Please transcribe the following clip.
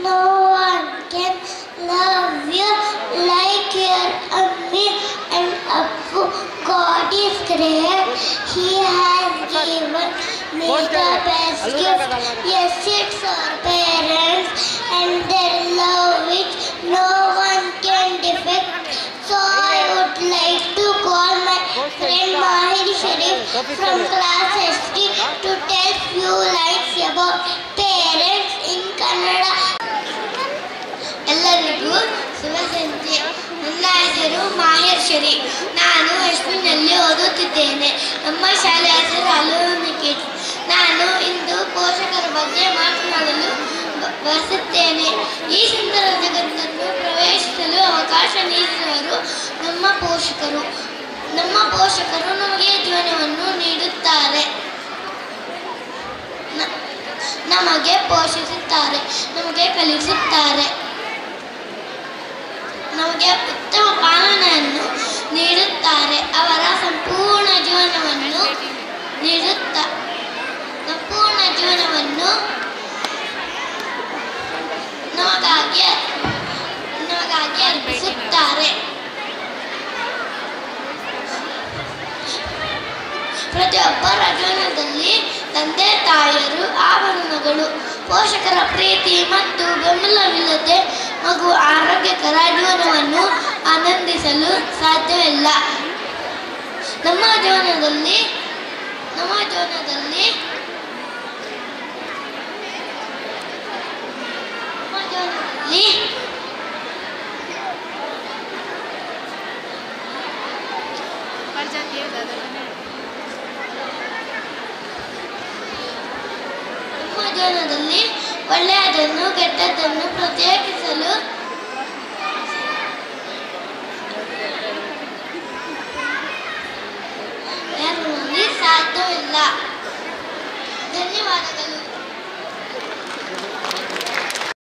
No one can love you like your Ammi and Appu. God is great. He has given me the best gift. Yes, it's our parents and their love which no one can defect. So I would like to call my friend Mahir Sharif from class SD to tell few lines about parents in Kannada. ಎಲ್ಲರಿಗೂ ಶುಭ ಸಂಜೆ. ನನ್ನ ಹೆಸರು ಮಾಹಿರ್ ಶರೀಫ್. ನಾನು ಎಸ್ಪಿನಲ್ಲಿ ಓದುತ್ತಿದ್ದೇನೆ. ನಮ್ಮ ಶಾಲೆ ಹೆಸರು ಅಲೋಮಿಕೇಟ್. ನಾನು ಇಂದು ಪೋಷಕರ ಬಗ್ಗೆ ಮಾತನಾಡಲು ಬಯಸುತ್ತೇನೆ. ಈ ಸುಂದರ ಜಗತ್ತನ್ನು ಪ್ರವೇಶಿಸಲು ಅವಕಾಶ ನೀಡಿದವರು ನಮ್ಮ ಪೋಷಕರು. ನಮ್ಮ ಪೋಷಕರು ನಮಗೆ ಜೀವನವನ್ನು ನೀಡುತ್ತಾರೆ, ನಮಗೆ ಪೋಷಿಸುತ್ತಾರೆ, ನಮಗೆ ಕಲಿಸುತ್ತಾರೆ, ನಮಗೆ ಉತ್ತಮ ಪಾಲನೆಯನ್ನು ನೀಡುತ್ತಾರೆ. ಅವರ ಸಂಪೂರ್ಣ ಜೀವನವನ್ನು ನಮಗಾಗಿ ಅರ್ಪಿಸುತ್ತಾರೆ. ಪ್ರತಿಯೊಬ್ಬರ ಜೀವನದಲ್ಲಿ ತಂದೆ ತಾಯಿಯರು ಆಭರಣಗಳು. ಪೋಷಕರ ಪ್ರೀತಿ ಮತ್ತು ಬೆಂಬಲವಿಲ್ಲದೆ ಮಗು ಆರೋಗ್ಯಕರ ಜೀವನವನ್ನು ಆನಂದಿಸಲು ಸಾಧ್ಯವಿಲ್ಲ. ನಮ್ಮ ಜೀವನದಲ್ಲಿ ಒಳ್ಳೆಯದನ್ನು ಕೆಟ್ಟದ್ದನ್ನು ಪ್ರತ್ಯೇಕಿಸಲು ಸಾಧ್ಯವಿಲ್ಲ.